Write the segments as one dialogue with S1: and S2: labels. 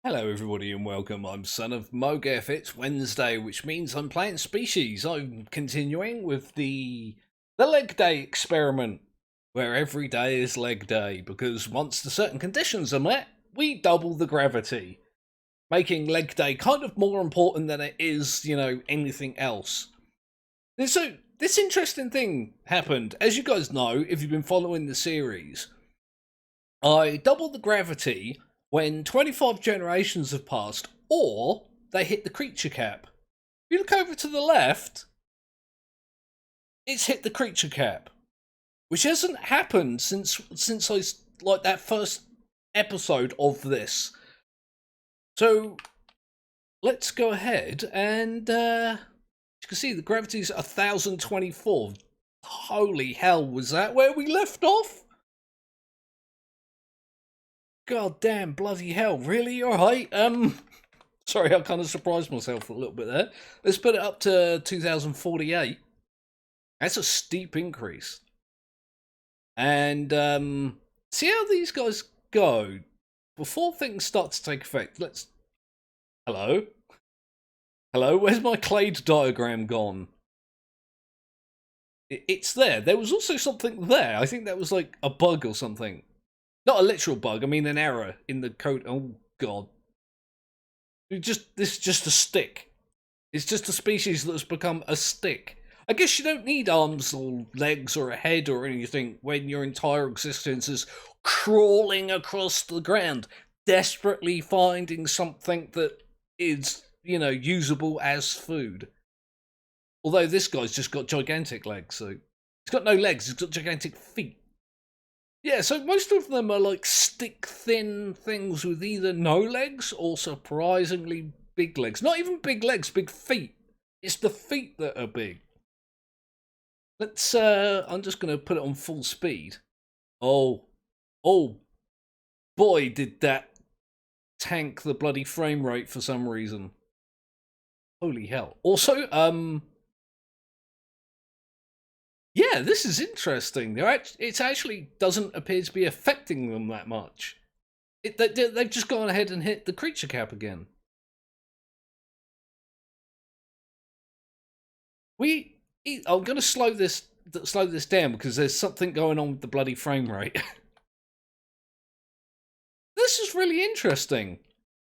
S1: Hello everybody and welcome, I'm Son of Mogef. It's Wednesday, which means I'm playing Species. I'm continuing with the leg day experiment, where every day is leg day, because once the certain conditions are met, we double the gravity, making leg day kind of more important than it is, anything else. And so, this interesting thing happened. As you guys know, if you've been following the series, I doubled the gravity when 25 generations have passed, or they hit the creature cap. If you look over to the left, it's hit the creature cap, which hasn't happened since I like that first episode of this. So let's go ahead and you can see the gravity's 1024. Holy hell, was that where we left off? God damn, bloody hell, really? Alright, sorry, I kind of surprised myself a little bit there. Let's put it up to 2048. That's a steep increase. And, see how these guys go. Before things start to take effect, let's... Hello? Hello, where's my clade diagram gone? It's there. There was also something there. I think that was like a bug or something. Not a literal bug, I mean an error in the code. Oh, God. This is just a stick. It's just a species that's become a stick. I guess you don't need arms or legs or a head or anything when your entire existence is crawling across the ground, desperately finding something that is, usable as food. Although this guy's just got gigantic legs, so... He's got no legs, he's got gigantic feet. Yeah, so most of them are like stick-thin things with either no legs or surprisingly big legs. Not even big legs, big feet. It's the feet that are big. Let's, I'm just going to put it on full speed. Oh boy, did that tank the bloody frame rate for some reason. Holy hell. Also, yeah, this is interesting. It actually doesn't appear to be affecting them that much. They've just gone ahead and hit the creature cap again. I'm going to slow this down because there's something going on with the bloody frame rate. This is really interesting.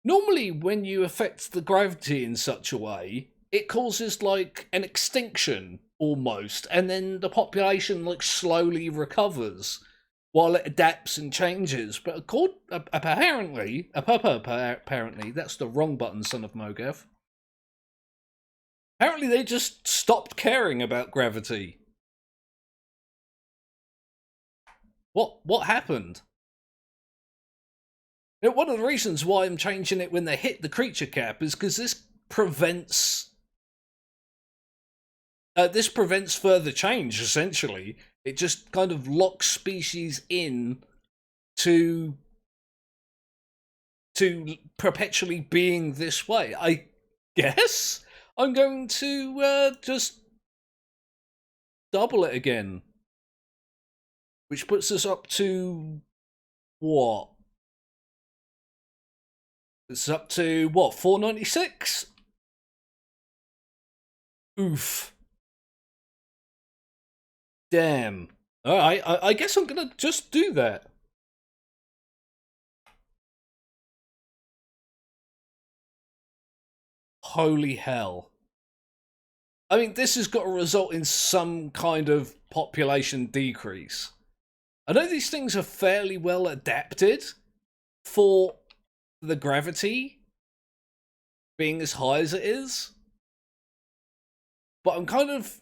S1: Normally, when you affect the gravity in such a way, it causes like an extinction almost, and then the population like slowly recovers while it adapts and changes. But apparently that's the wrong button, Son of Mogef. Apparently they just stopped caring about gravity. What happened? Now, one of the reasons why I'm changing it when they hit the creature cap is because this prevents further change, essentially. It just kind of locks species in to perpetually being this way. I guess I'm going to just double it again. Which puts us up to what? It's up to what, 496? Oof. Damn. Alright, I guess I'm gonna just do that. Holy hell. I mean, this has got to result in some kind of population decrease. I know these things are fairly well adapted for the gravity being as high as it is. But I'm kind of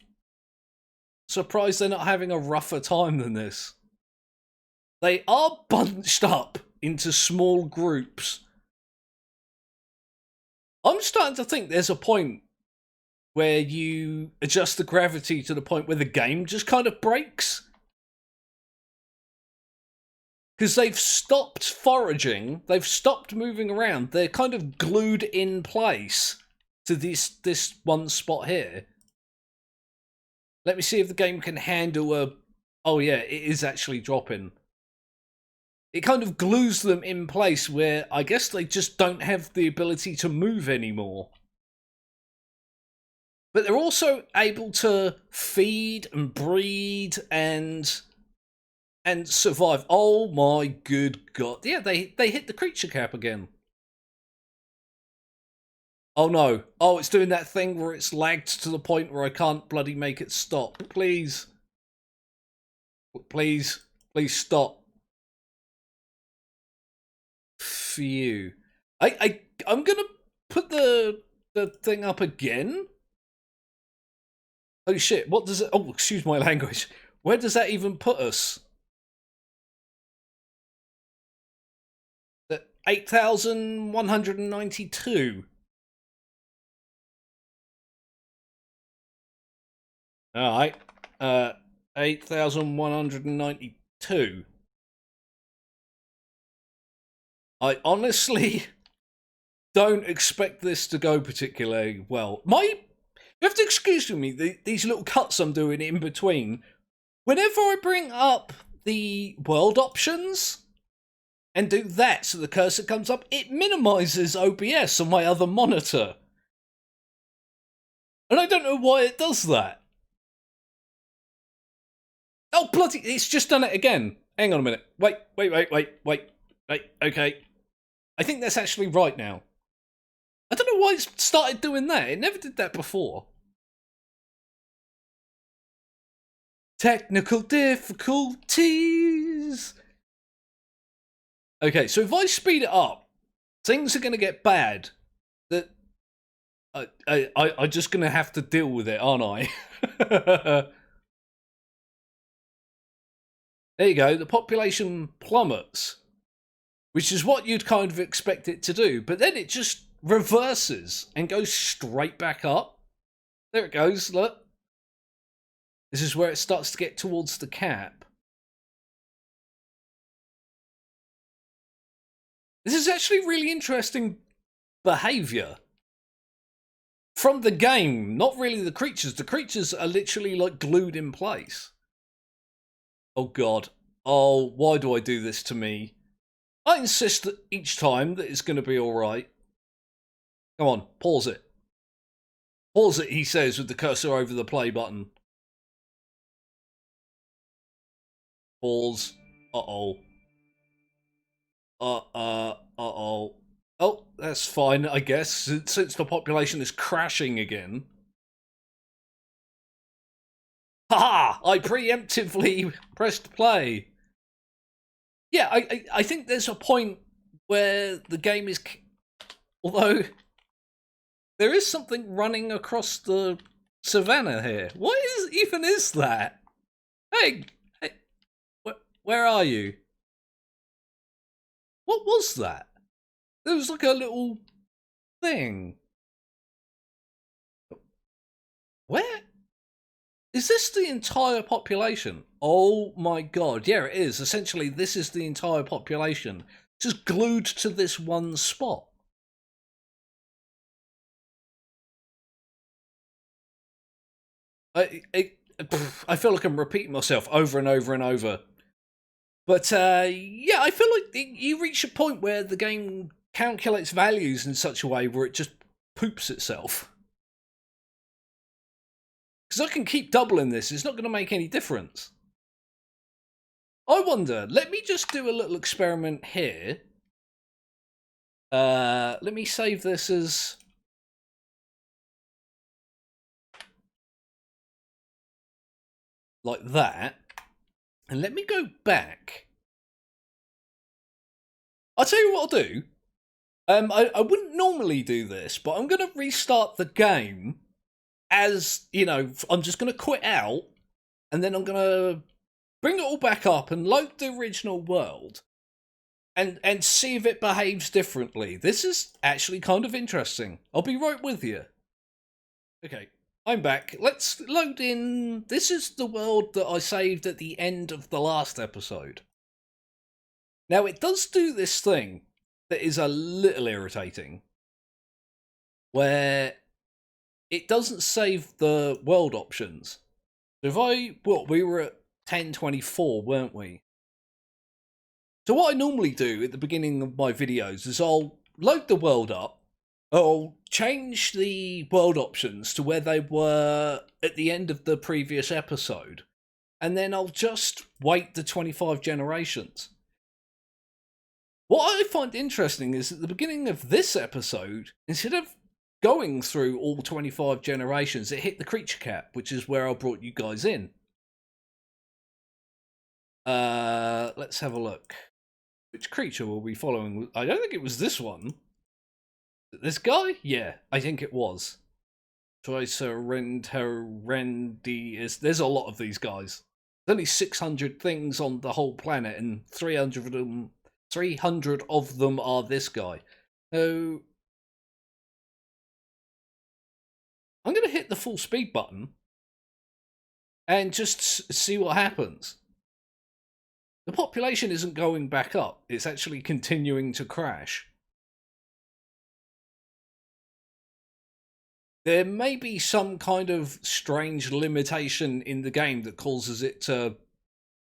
S1: surprised they're not having a rougher time than this. They are bunched up into small groups. I'm starting to think there's a point where you adjust the gravity to the point where the game just kind of breaks. Because they've stopped foraging, they've stopped moving around, they're kind of glued in place to this one spot here. Let me see if the game can handle a... Oh yeah, it is actually dropping. it kind of glues them in place where I guess they just don't have the ability to move anymore. But they're also able to feed and breed and survive. Oh my good god. Yeah, they hit the creature cap again. Oh no. Oh, it's doing that thing where it's lagged to the point where I can't bloody make it stop. Please. Please. Please stop. Phew. I'm gonna put the thing up again. Oh shit, what does it... Oh, excuse my language. Where does that even put us? 8,192. Alright. 8,192. I honestly don't expect this to go particularly well. You have to excuse me, these little cuts I'm doing in between. Whenever I bring up the world options and do that so the cursor comes up, it minimizes OBS on my other monitor. And I don't know why it does that. Oh, bloody, it's just done it again. Hang on a minute. Wait, okay. I think that's actually right now. I don't know why it's started doing that. It never did that before. Technical difficulties. Okay, so if I speed it up, things are going to get bad. That I'm just going to have to deal with it, aren't I? There you go. The population plummets, which is what you'd kind of expect it to do. But then it just reverses and goes straight back up. There it goes. Look. This is where it starts to get towards the cap. This is actually really interesting behavior from the game, not really the creatures. The creatures are literally like glued in place. Oh god. Oh, why do I do this to me? I insist that each time that it's going to be alright. Come on, pause it. Pause it, he says with the cursor over the play button. Pause. Uh-oh. Uh-oh. Oh, that's fine, I guess, since the population is crashing again. Haha! I preemptively pressed play. Yeah, I think there's a point where the game is... Although, there is something running across the savannah here. What even is that? Hey, where are you? What was that? There was like a little thing. Where? Is this the entire population? Oh my god, yeah it is. Essentially, this is the entire population. Just glued to this one spot. I feel like I'm repeating myself over and over and over. But yeah, I feel like you reach a point where the game calculates values in such a way where it just poops itself. Because I can keep doubling this, it's not going to make any difference. I wonder, let me just do a little experiment here. Let me save this as... like that. And let me go back. I'll tell you what I'll do. I wouldn't normally do this, but I'm going to restart the game as, you know, I'm just going to quit out, and then I'm going to bring it all back up and load the original world, and see if it behaves differently. This is actually kind of interesting. I'll be right with you. Okay, I'm back. Let's load in... This is the world that I saved at the end of the last episode. Now, it does do this thing that is a little irritating, where it doesn't save the world options. So if we were at 1024, weren't we? So what I normally do at the beginning of my videos is I'll load the world up, I'll change the world options to where they were at the end of the previous episode, and then I'll just wait the 25 generations. What I find interesting is at the beginning of this episode, instead of going through all 25 generations, it hit the creature cap, which is where I brought you guys in. Let's have a look. Which creature were we following? I don't think it was this one. This guy? Yeah, I think it was. There's a lot of these guys. There's only 600 things on the whole planet, and 300 of them are this guy. So I'm going to hit the full speed button and just see what happens. The population isn't going back up. It's actually continuing to crash. There may be some kind of strange limitation in the game that causes it to,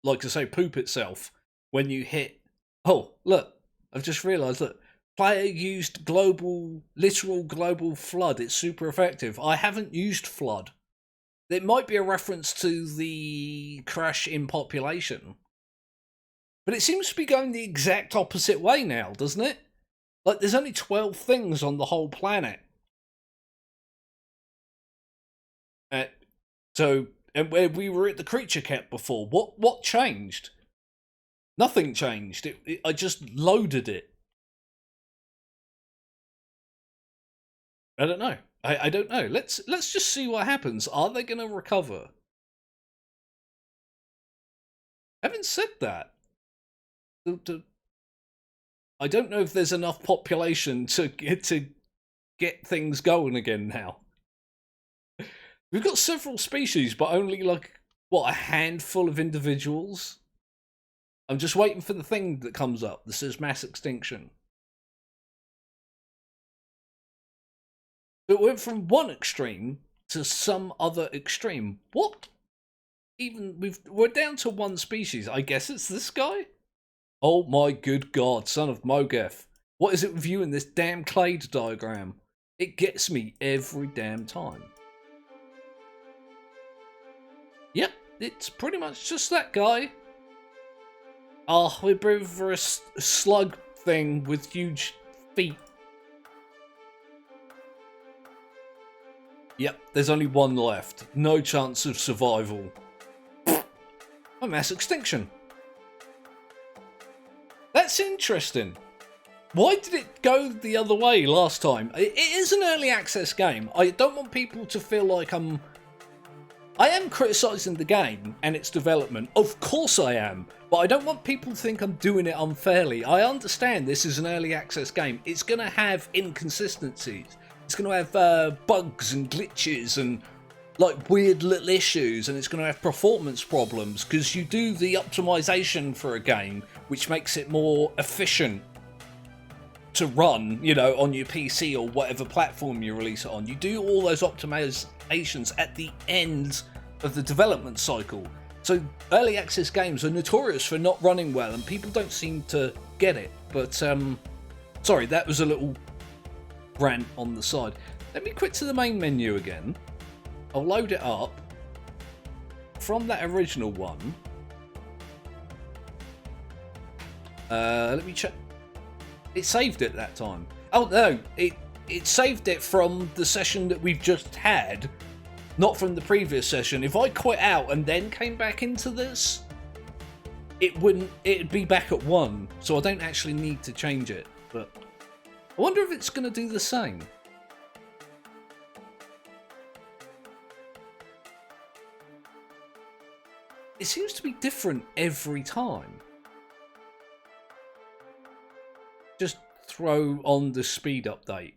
S1: like I say, poop itself when you hit... Oh, look, I've just realised, look. Player used literal global flood. It's super effective. I haven't used flood. It might be a reference to the crash in population. But it seems to be going the exact opposite way now, doesn't it? Like, there's only 12 things on the whole planet. And where we were at the creature cap before, what changed? Nothing changed. I just loaded it. I don't know. I don't know. Let's just see what happens. Are they going to recover? Having said that, I don't know if there's enough population to get things going again now. We've got several species, but only like, what, a handful of individuals? I'm just waiting for the thing that comes up that says mass extinction. It went from one extreme to some other extreme. What? We're down to one species. I guess it's this guy? Oh my good god, son of Mogeth. What is it with you in this damn clade diagram? It gets me every damn time. Yep, it's pretty much just that guy. Oh, we're brave for a slug thing with huge feet. Yep, there's only one left. No chance of survival. A mass extinction. That's interesting. Why did it go the other way last time? It is an early access game. I don't want people to feel like I am criticising the game and its development. Of course I am. But I don't want people to think I'm doing it unfairly. I understand this is an early access game. It's going to have inconsistencies. It's going to have bugs and glitches and like weird little issues, and it's going to have performance problems because you do the optimization for a game which makes it more efficient to run, you know, on your PC or whatever platform you release it on. You do all those optimizations at the end of the development cycle. So early access games are notorious for not running well, and people don't seem to get it. But sorry, that was a little rant on the side. Let me quit to the main menu again. I'll load it up from that original one. Let me check. It saved it that time. Oh no, it saved it from the session that we've just had, not from the previous session. If I quit out and then came back into this, it'd be back at 1, so I don't actually need to change it. But I wonder if it's going to do the same. It seems to be different every time. Just throw on the speed update.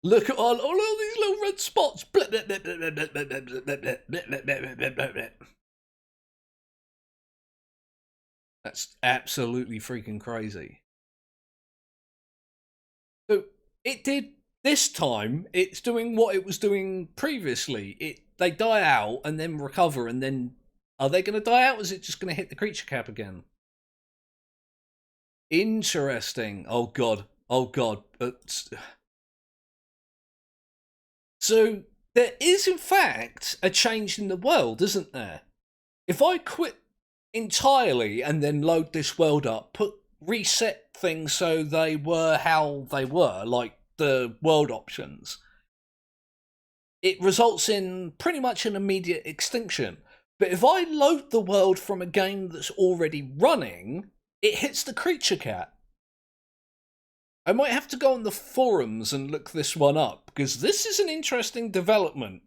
S1: Look at all these little red spots. That's absolutely freaking crazy. So it did this time. It's doing what it was doing previously. They die out and then recover and then Are they going to die out, or is it just going to hit the creature cap again? Interesting. Oh god. Oh god. So there is in fact a change in the world, isn't there? If I quit entirely and then load this world up, reset things so they were how they were, like the world options, it results in pretty much an immediate extinction. But if I load the world from a game that's already running, it hits the creature cap. I might have to go on the forums and look this one up, because this is an interesting development.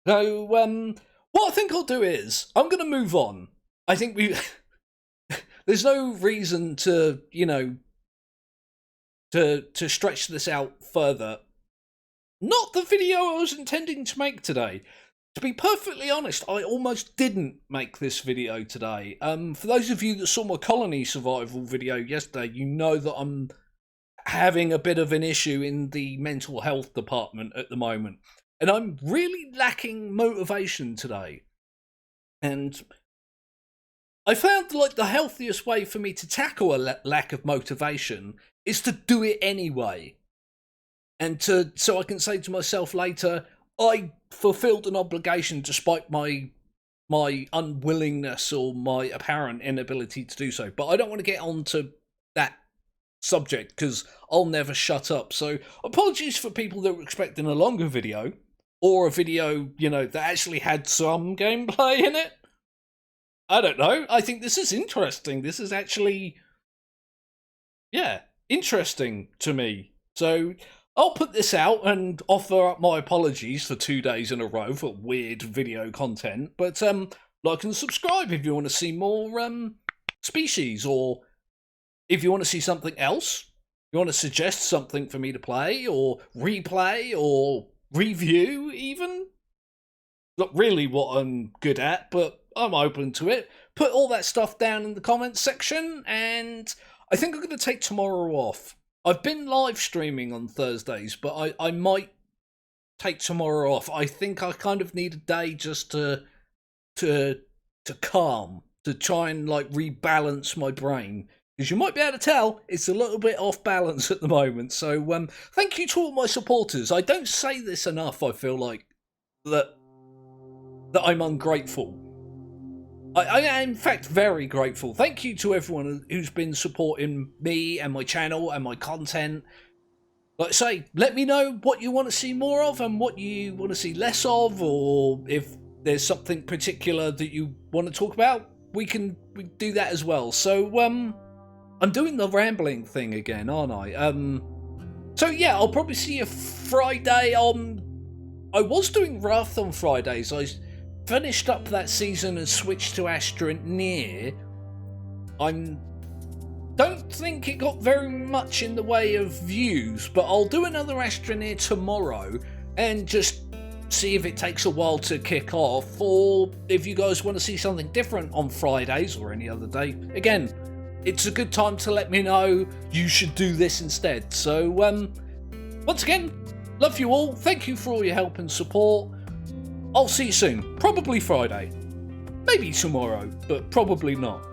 S1: So, what I think I'll do is, I'm going to move on. I think there's no reason to, to stretch this out further. Not the video I was intending to make today. To be perfectly honest, I almost didn't make this video today. For those of you that saw my colony survival video yesterday, you know that I'm having a bit of an issue in the mental health department at the moment. And I'm really lacking motivation today. And I found like the healthiest way for me to tackle a lack of motivation is to do it anyway. And so I can say to myself later, I fulfilled an obligation despite my unwillingness or my apparent inability to do so. But I don't want to get on to that subject because I'll never shut up. So apologies for people that were expecting a longer video or a video, that actually had some gameplay in it. I don't know. I think this is interesting. This is actually, interesting to me. So I'll put this out and offer up my apologies for 2 days in a row for weird video content. But like and subscribe if you want to see more species, or if you want to see something else, you want to suggest something for me to play or replay or review even. Not really what I'm good at, but I'm open to it. Put all that stuff down in the comments section, and I think I'm going to take tomorrow off. I've been live streaming on Thursdays, but I might take tomorrow off. I think I kind of need a day just to calm, to try and like rebalance my brain. Because you might be able to tell, it's a little bit off balance at the moment. So thank you to all my supporters. I don't say this enough, I feel like, that I'm ungrateful. I am in fact very grateful. Thank you to everyone who's been supporting me and my channel and my content. Like I say, let me know what you want to see more of and what you want to see less of, or if there's something particular that you want to talk about, we do that as well. So I'm doing the rambling thing again, aren't I? So yeah, I'll probably see you Friday on... I was doing Wrath on Fridays. I finished up that season and switched to Astroneer. I don't think it got very much in the way of views, but I'll do another Astroneer tomorrow and just see if it takes a while to kick off, or if you guys want to see something different on Fridays or any other day. Again, it's a good time to let me know you should do this instead. So once again, love you all. Thank you for all your help and support. I'll see you soon. Probably Friday. Maybe tomorrow, but probably not.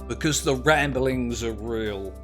S1: Because the ramblings are real.